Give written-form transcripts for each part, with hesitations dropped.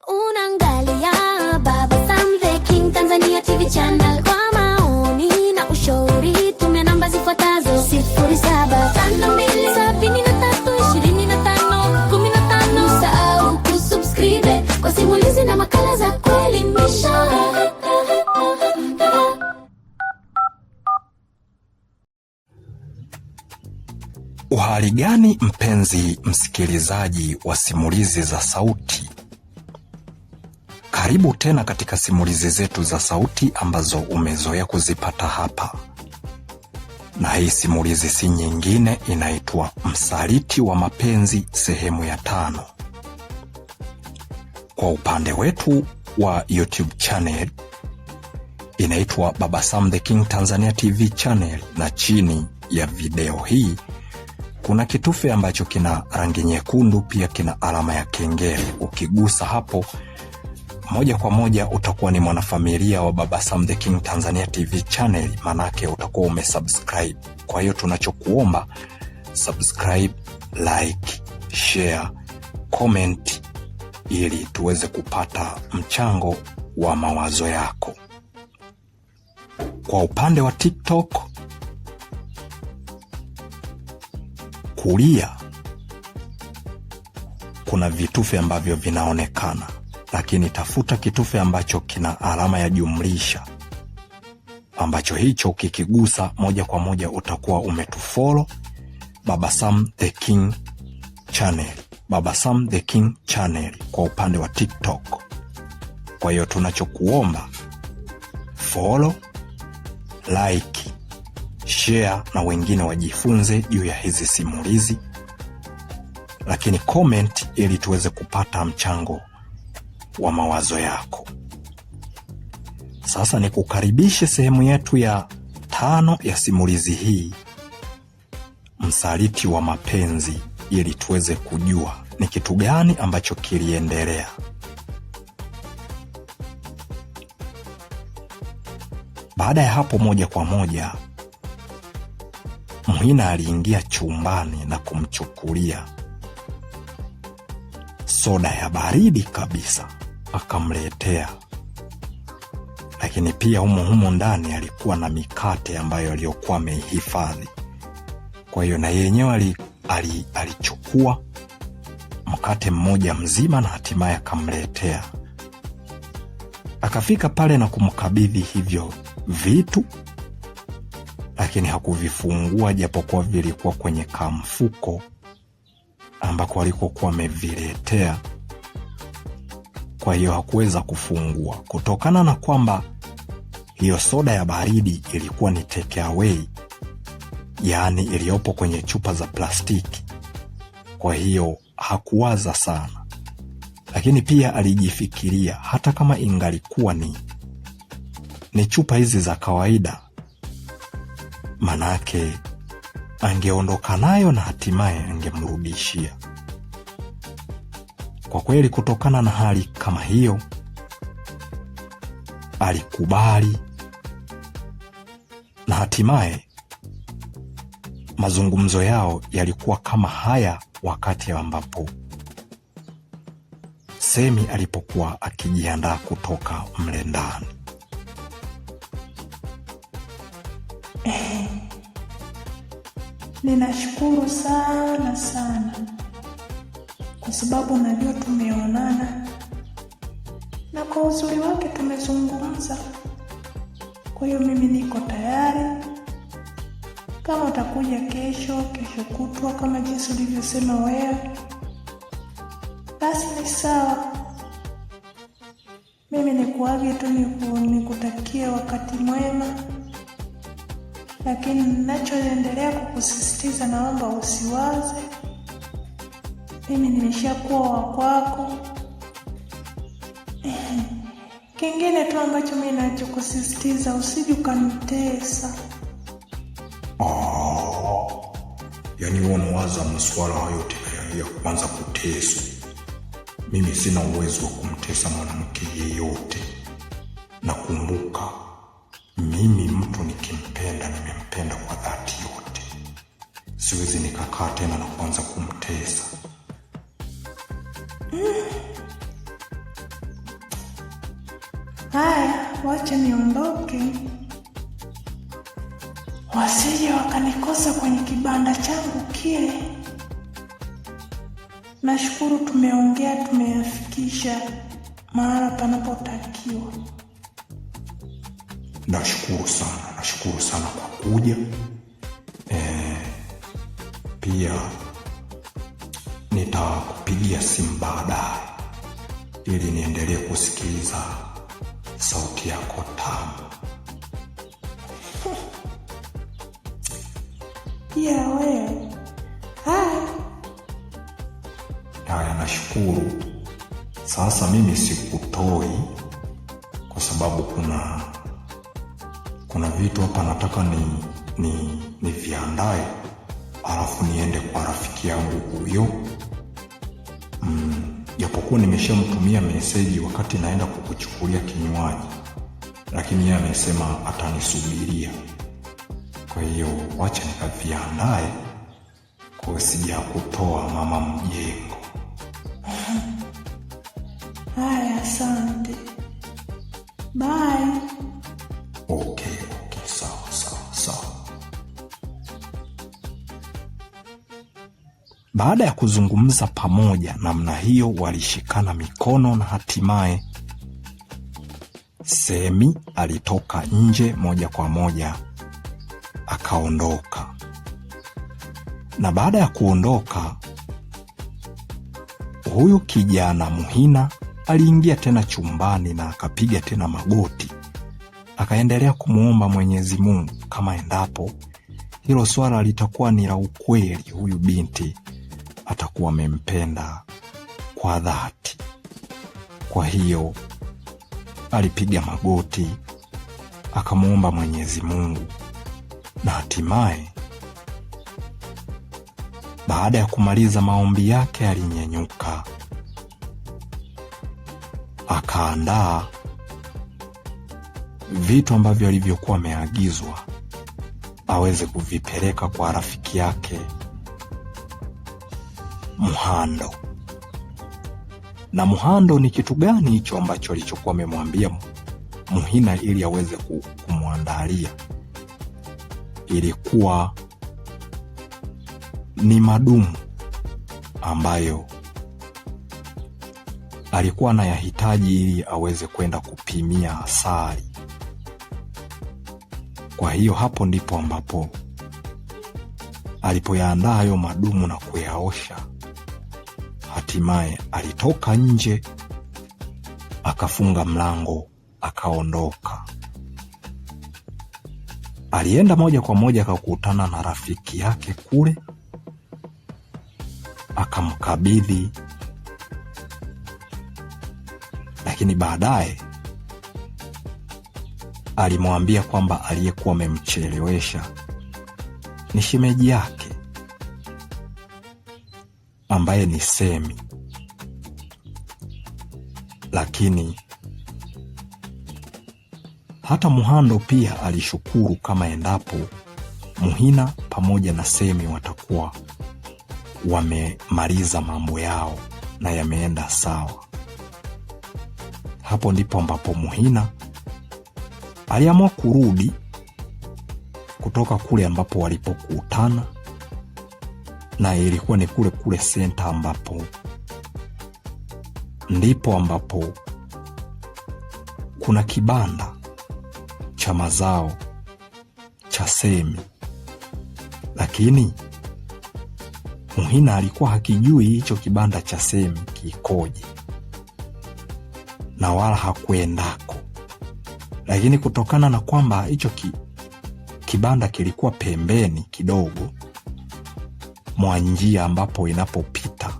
Unaangalia Baba Sam the King Tanzania TV channel. Kwa maoni na ushauri tumia namba zifuatazo: 0752732515. Usisahau kusubscribe kwa simulizi na makala za kuelimisha. Uhali gani mpenzi msikilizaji wa simulizi za sauti? Karibu tena katika simulizi zetu za sauti ambazo umezoea kuzipata hapa. Na hii simulizi si nyingine, inaitwa Msaliti wa Mapenzi sehemu ya 5. Kwa upande wetu wa YouTube channel inaitwa Baba Sam the King Tanzania TV channel, na chini ya video hii kuna kitufe ambacho kina rangi nyekundu, pia kina alama ya kengele. Ukigusa hapo moja kwa moja utakuwa ni mwanafamilia wa Baba Sam the King Tanzania TV channel, manake utakuwa umesubscribe. Kwa hiyo tunachokuomba subscribe, like, share, comment ili tuweze kupata mchango wa mawazo yako. Kwa upande wa TikTok, kulia kuna vitufe ambavyo vinaonekana, lakini tafuta kitufe ambacho kina alama ya jumlisha, ambacho hicho kikigusa moja kwa moja utakuwa umetufollow Baba Sam the King channel, Baba Sam the King channel kwa upande wa TikTok. Kwa hiyo tunachokuomba follow, like, share na wengine wajifunze juu ya hizi simulizi, lakini comment ili tuweze kupata mchango wa mawazo yako. Sasa ni kukaribishe sehemu yetu ya 5 ya simulizi hii, Msaliti wa Mapenzi, ili tuweze kujua ni kitu gani ambacho kiliendelea. Baada ya hapo, moja kwa moja Muhina aliingia chumbani na kumchukulia soda ya baridi kabisa akamletea, lakini pia humo ndani alikuwa na mikate ambayo aliyokuwa amehifadhi. Kwa hiyo na yenyewe alichukua mkate mmoja mzima na hatimaye akamletea. Akafika pale na kumkabidhi hivyo vitu, lakini hakuvifungua, japokuwa vilikuwa kwenye kamfuko ambako alikokuwa ameviletea. Kwa hiyo hakuweza kufungua kutokana na kwamba hiyo soda ya baridi ilikuwa ni take away, yaani iliyopo kwenye chupa za plastiki. Kwa hiyo hakuwaza sana, lakini pia alijifikiria hata kama ingalikuwa ni chupa hizi za kawaida, manake angeondoka nayo na hatimaye angemrudishia. Kwa kweli, kutokana na hali kama hiyo, alikubali na hatimaye mazungumzo yao yalikuwa kama haya wakati ambapo Semi alipokuwa akijiandaa kutoka mle ndani. Ninashukuru sana sana kwa sababu najua tumeonana na kwa uzuri wake tumezungumza. Kwa hiyo mimi niko tayari. Kama utakuja kesho kutwa kama jinsi ulivyosema wewe, basi ni sawa. Mimi nikuage tu, nikutakie wakati mwema, lakini ninachoendelea kukusisitiza, naomba usiwaze. Mimi nimeshakuwa wa kwako. Kingine tu ambacho mimi ninachokusisitiza, usije ukanitesa. Yaani unawaza masuala hayo tena ya kwanza kuteswa. Mimi sina uwezo wa kumtesa mwanamke yeyote. Nakumbuka mimi mtu nikimpenda, nimempenda kwa dhati yote. Siwezi nikakaa tena na kuanza kumtesa. Haya, wacha niondoke, wasije wakanikosa kwenye kibanda changu kile. Nashukuru tumeongea, tumeyafikisha mahala panapotakiwa. Nashukuru sana kwa kuja. Pia nitakupigia simu baadaye ili niendelee kusikiliza sauti yako tamu. Ya wewe. Haya, nashukuru. Sasa mimi sikutoi kwa sababu kuna vitu hapa nataka ni viandae, alafu niende kwa rafiki yangu huyo. Japokuwa nimeshamtumia meseji wakati naenda kukuchukulia kinywaji, lakini yeye amesema atanisubiria. Kwa hiyo wacha nikaviandae kwa sija kutoa mama mjengo. Haya, asante. Bye. Okay, sawa. Baada ya kuzungumza pamoja namna hiyo, walishikana mikono na hatimaye Semi alitoka nje moja kwa moja akaondoka. Na baada ya kuondoka, huyu kijana Muhina aliingia tena chumbani na akapiga tena magoti. Akaendelea kumuomba Mwenyezi Mungu kama endapo hilo swala litakuwa ni la ukweli, huyu binti atakuwa amempenda kwa dhati. Kwa hiyo alipiga magoti akamuomba Mwenyezi Mungu, na hatimaye baada ya kumaliza maombi yake alinyenyuka akaandaa vitu ambavyo alivyokuwa ameagizwa aweze kuvipeleka kwa rafiki yake Muhando. Na Muhando ni kitu gani hicho ambacho alichokuwa amemwambia Muhina ili aweze kumwandalia? Ilikuwa ni madumu ambayo alikuwa anayahitaji ili aweze kwenda kupimia asali. Kwa hiyo hapo ndipo ambapo alipoyaandaa hayo madumu na kuyaosha, hatimaye alitoka nje akafunga mlango akaondoka. Alienda moja kwa moja akakutana na rafiki yake kule, akamkabidhi, lakini baadaye alimwambia kwamba aliyekuwa amemchelewesha ni shemeji yake ambaye ni Semi. Lakini hata Muhando pia alishukuru kama endapo Muhina pamoja na Semi watakuwa wamemaliza mambo yao na yameenda sawa. Hapo ndipo ambapo Muhina aliamua kurudi kutoka kule ambapo walipokutana, na ilikuwa ni kule senta ambapo ndipo ambapo kuna kibanda cha mazao cha Semi. Lakini Muhina alikuwa hakijui hicho kibanda cha Semi kikoje na wala hakuendako. Lakini kutokana na kwamba hicho kibanda kilikuwa pembeni kidogo mwa njia ambapo inapopita,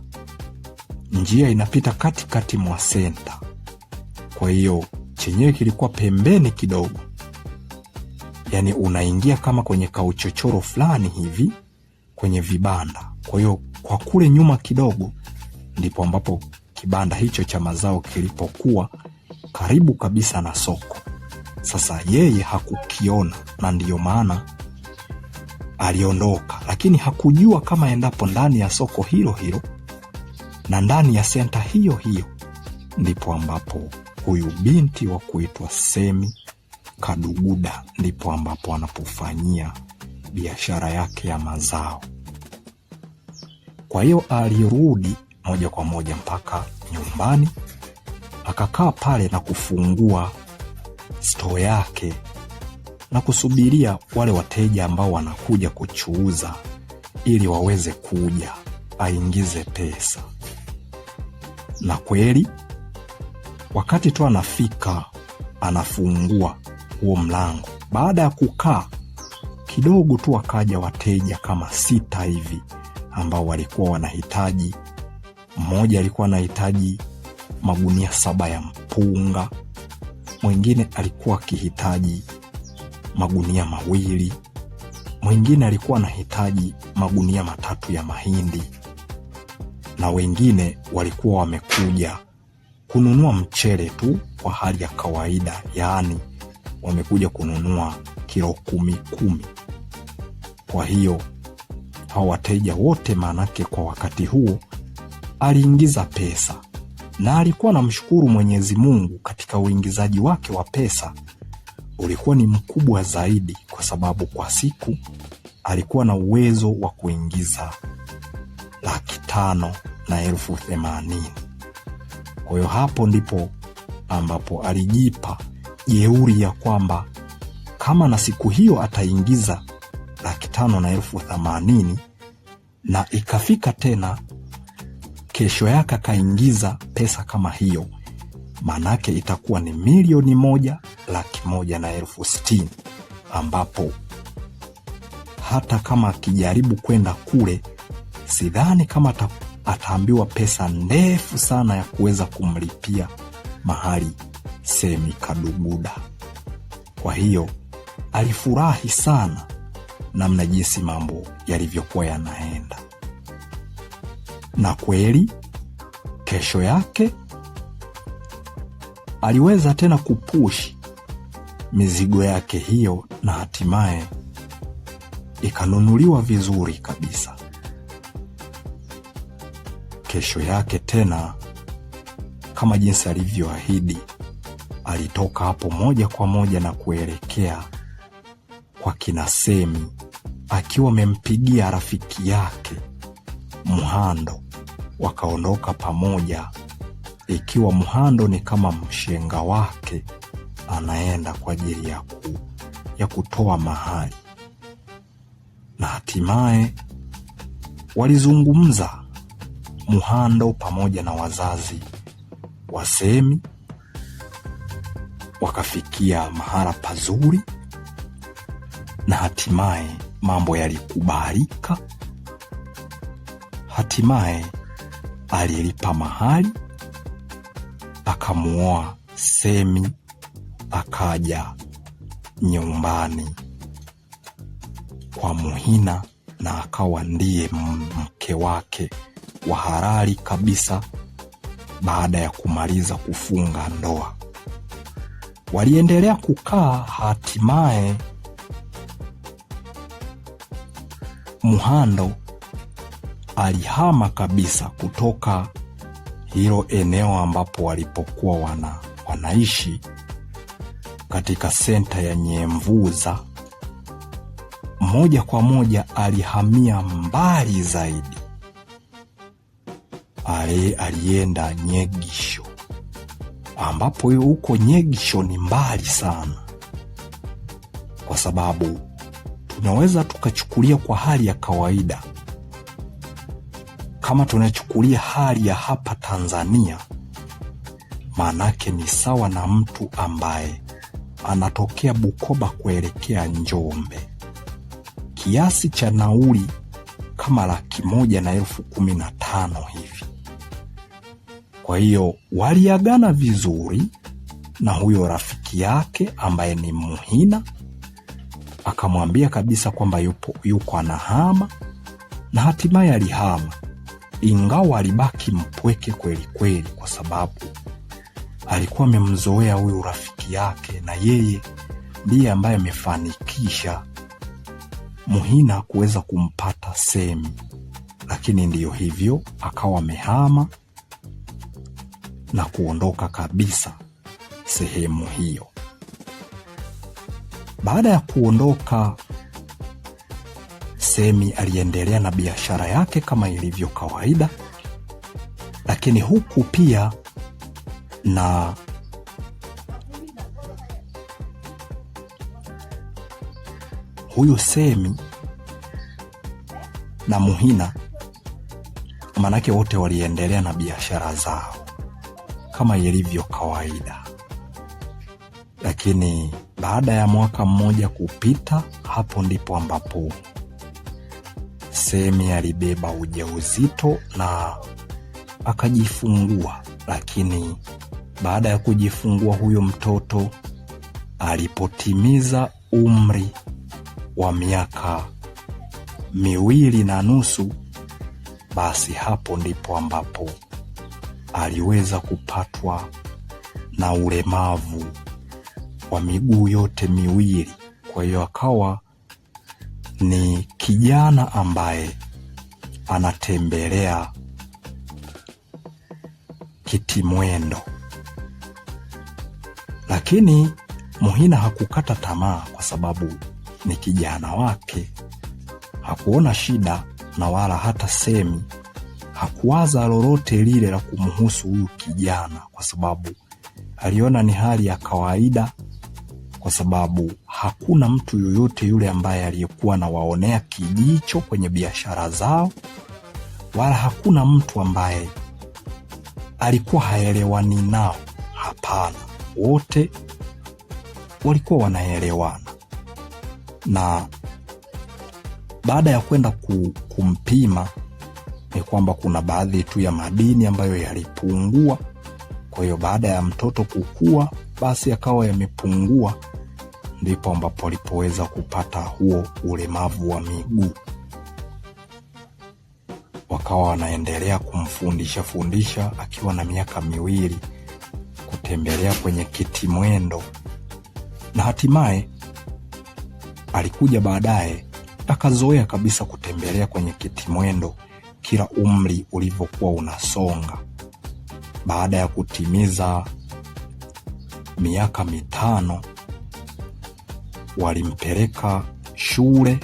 njia inapita katikati mwa senta, kwa hiyo chenyewe kilikuwa pembeni kidogo, yani unaingia kama kwenye kauchochoro fulani hivi kwenye vibanda. Kwa hiyo kwa kule nyuma kidogo ndipo ambapo kibanda hicho cha mazao kilipokuwa karibu kabisa na soko. Sasa yeye hakukiona na ndiyo maana aliondoka, lakini hakujua kama endapo ndani ya soko hilo hilo na ndani ya senta hiyo hiyo ndipo ambapo huyu binti wa kuitwa Semi Kaduguda ndipo ambapo anapofanyia biashara yake ya mazao. Kwa hiyo alirudi moja kwa moja mpaka nyumbani, akakaa pale na kufungua store yake na kusubiria wale wateja ambao wanakuja kuchuuza ili waweze kuja aingize pesa. Na kweli wakati tu anafika, anafungua huo mlango, baada ya kukaa kidogo tu wakaja wateja kama 6 hivi ambao walikuwa wanahitaji. Mmoja alikuwa anahitaji magunia 7 ya mpunga, mwingine alikuwa akihitaji magunia 2, mwingine alikuwa anahitaji magunia 3 ya mahindi, na wengine walikuwa wamekuja kununua mchele tu kwa hali ya kawaida, yaani wamekuja kununua kilo 10. Kwa hiyo hao wateja wote, manake kwa wakati huo aliingiza pesa, na alikuwa anamshukuru Mwenyezi Mungu katika uingizaji wake wa pesa ulikuwa ni mkubwa zaidi, kwa sababu kwa siku alikuwa na uwezo wa kuingiza 580,000. Kwa hiyo hapo ndipo ambapo alijipa jeuri ya kwamba kama na siku hiyo ataingiza 580,000 na ikafika tena kesho yake akaingiza pesa kama hiyo, manake itakuwa ni 1,160,000, ambapo hata kama akijaribu kwenda kule, sidhani kama ataambiwa pesa ndefu sana ya kuweza kumlipia mahali Semi Kaduguda. Kwa hiyo alifurahi sana namna jinsi mambo yalivyokuwa yanaenda. Na kweli kesho yake aliweza tena kupush mizigo yake hiyo, na hatimaye ikanunuliwa vizuri kabisa. Kesho yake tena, kama jinsi alivyoahidi, alitoka hapo moja kwa moja na kuelekea kwa kina Semi, akiwa amempigia rafiki yake Muhando. Wakaondoka pamoja, ikiwa Muhando ni kama mshenga wake, anaenda kwa ajili ya kutoa mahali. Na hatimaye walizungumza Muhando pamoja na wazazi wa Semi, wakafikia mahala pazuri, na hatimaye mambo yalikubalika. Hatimaye alilipa mahali, akamuoa Semi, akaja nyumbani kwa Muhina, na akawa ndiye mke wake wa halali kabisa baada ya kumaliza kufunga ndoa. Waliendelea kukaa, hatimaye Muhando alihama kabisa kutoka hilo eneo ambapo walipokuwa wanaishi katika senta ya Nyemvuza. Moja kwa moja alihamia mbali zaidi. Alienda Nyegisho, ambapo huko Nyegisho ni mbali sana, kwa sababu tunaweza tukachukulia kwa hali ya kawaida, kama tunachukulia hali ya hapa Tanzania, manake ni sawa na mtu ambaye anatokea Bukoba kuelekea Njombe, kiasi cha nauli kama 115,000 hivi. Kwa hiyo waliagana vizuri na huyo rafiki yake ambaye ni Muhina, akamwambia kabisa kwamba yuko anahama, na hatimaye alihama, ingawa alibaki mpweke kweli kweli, kwa sababu alikuwa amemzoea huyo rafiki yake, na yeye ndiye ambaye amefanikisha Muhina kuweza kumpata Semi. Lakini ndiyo hivyo, akawa amehama na kuondoka kabisa sehemu hiyo. Baada ya kuondoka, Semi aliendelea na biashara yake kama ilivyo kawaida, lakini huku pia na huyu Semi na Muhina, manake wote waliendelea na biashara zao kama ilivyo kawaida. Lakini baada ya mwaka mmoja kupita, hapo ndipo ambapo Semi alibeba ujauzito na akajifungua. Lakini baada ya kujifungua huyo mtoto, alipotimiza umri wa miaka 2.5, basi hapo ndipo ambapo aliweza kupatwa na ulemavu wa miguu yote miwili. Kwa hiyo akawa ni kijana ambaye anatembelea kitimwendo. Lakini Muhina hakukata tamaa, kwa sababu ni kijana wake. Hakuona shida, na wala hata Semi hakuwaza lolote lile la kumhusu huyu kijana, kwa sababu aliona ni hali ya kawaida, kwa sababu hakuna mtu yoyote yule ambaye aliyekuwa na waonea kijicho kwenye biashara zao, wala hakuna mtu ambaye alikuwa haelewani nao. Hapana, wote walikuwa wanaelewana. Na baada ya kwenda kumpima, ni kwamba kuna baadhi tu ya madini ambayo yalipungua. Kwa hiyo baada ya mtoto kukua, basi akawa yamepungua, ndipo ambapo alipoweza kupata huo ulemavu wa miguu. Wakawa wanaendelea kumfundisha akiwa na miaka 2 kutembelea kwenye kitimwendo, na hatimaye alikuja baadaye akazoea kabisa kutembelea kwenye kitimwendo kila umri ulivyokuwa unasonga. Baada ya kutimiza miaka 5, walimpeleka shule.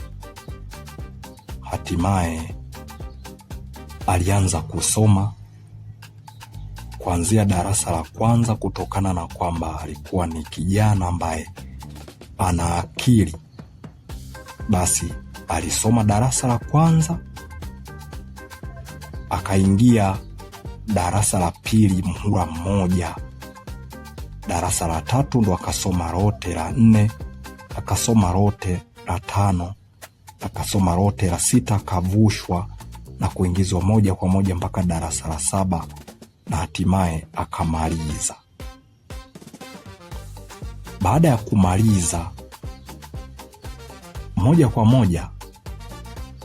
Hatimaye alianza kusoma kuanzia darasa la kwanza, kutokana na kwamba alikuwa ni kijana ambaye ana akili. Basi alisoma darasa la kwanza, akaingia darasa la pili muhula mmoja. Darasa la 3 ndo akasoma lote la 4, akasoma lote la 5, akasoma lote la 6, akavushwa na kuingizwa moja kwa moja mpaka darasa la 7, na hatimaye akamaliza. Baada ya kumaliza, moja kwa moja,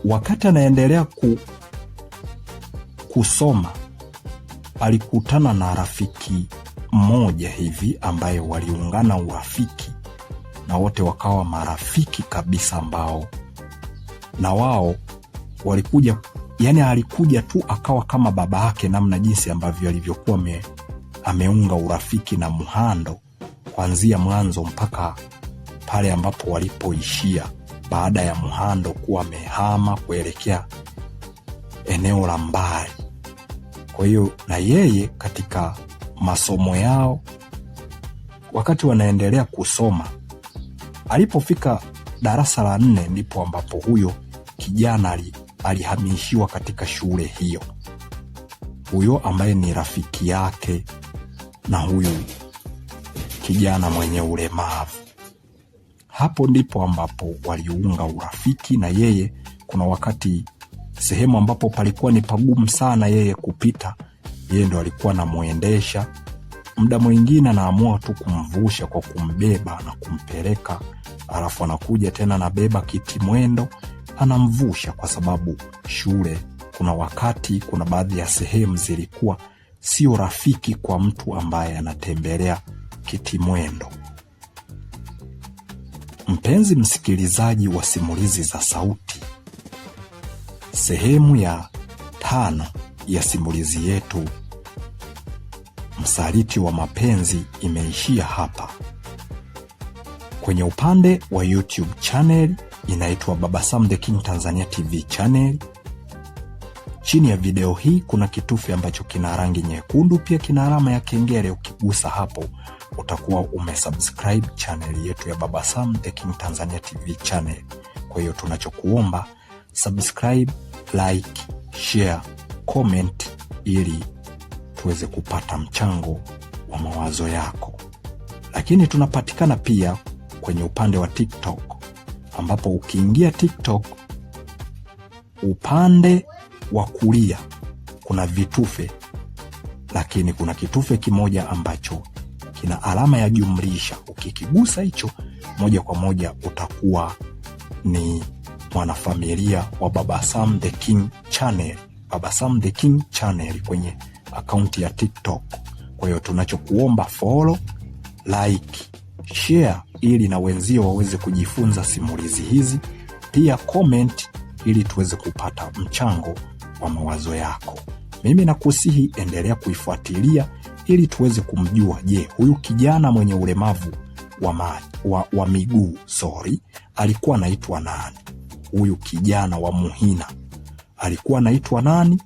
wakati anaendelea kusoma, alikutana na rafiki mmoja hivi ambaye waliungana urafiki, na wote wakawa marafiki kabisa, ambao na wao walikuja, yani alikuja tu akawa kama baba yake, namna jinsi ambavyo alivyokuwa ameunga urafiki na Muhando kuanzia mwanzo mpaka pale ambapo walipoishia, baada ya Muhando kuwa amehama kuelekea eneo la mbali. Kwa hiyo na yeye katika masomo yao, wakati wanaendelea kusoma, alipofika darasa la 4, ndipo ambapo huyo kijana alihamishiwa katika shule hiyo, huyo ambaye ni rafiki yake na huyu kijana mwenye ulemavu. Hapo ndipo ambapo waliunga urafiki, na yeye kuna wakati sehemu ambapo palikuwa ni pagumu sana yeye kupita, yeye ndo alikuwa anamuendesha. Muda mwingine anaamua tu kumvusha kwa kumbeba na kumpeleka, alafu anakuja tena anabeba kitimwendo anamvusha, kwa sababu shule kuna wakati, kuna baadhi ya sehemu zilikuwa sio rafiki kwa mtu ambaye anatembelea kitimwendo. Mpenzi msikilizaji wa Simulizi za Sauti, sehemu ya 5 ya simulizi yetu Msaliti wa mapenzi imeishia hapa. Kwenye upande wa YouTube channel inaitwa Baba Sam The King Tanzania TV channel. Chini ya video hii kuna kitufe ambacho kina rangi nyekundu, pia kina alama ya kengele. Ukigusa hapo utakuwa umesubscribe channel yetu ya Baba Sam The King Tanzania TV channel. Kwa hiyo tunachokuomba subscribe, like, share, comment ili tuweze kupata mchango wa mawazo yako. Lakini tunapatikana pia kwenye upande wa TikTok, ambapo ukiingia TikTok upande wa kulia kuna vitufe, lakini kuna kitufe kimoja ambacho kina alama ya jumlisha. Ukikigusa hicho moja kwa moja utakuwa ni mwanafamilia wa Baba Sam The King channel, Baba Sam The King channel kwenye akaunti ya TikTok. Kwa hiyo tunachokuomba follow, like, share ili na wenzio waweze kujifunza simulizi hizi, pia comment ili tuweze kupata mchango wa mawazo yako. Mimi nakusihi endelea kuifuatilia ili tuweze kumjua, je, huyu kijana mwenye ulemavu wa miguu alikuwa anaitwa nani? Huyu kijana wa Muhina alikuwa anaitwa nani?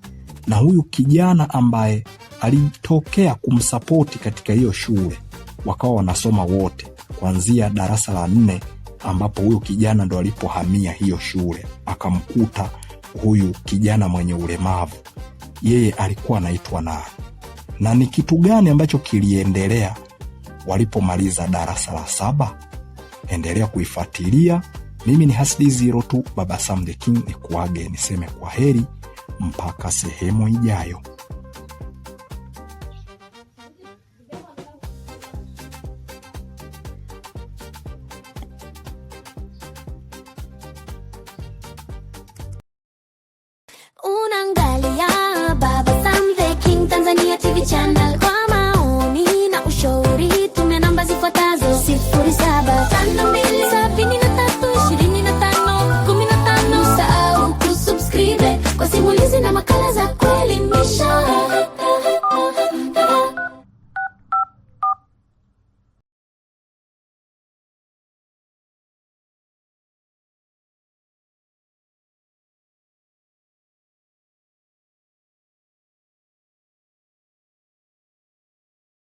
Na huyu kijana ambaye alitokea kumsapoti katika hiyo shule, wakawa wanasoma wote kuanzia darasa la 4, ambapo huyu kijana ndo alipohamia hiyo shule, akamkuta huyu kijana mwenye ulemavu, yeye alikuwa anaitwa nani? Na ni kitu gani ambacho kiliendelea walipomaliza darasa la 7? Endelea kuifuatilia. Mimi ni Hasdi02 Baba Sam The King, ni kuage niseme kwa heri mpaka sehemu ijayo. Unaangalia Baba Sam The King Tanzania TV channel. Kwa maoni na ushauri tumia namba zifuatazo: 0752732515. Usisahau kusubscribe kwa simu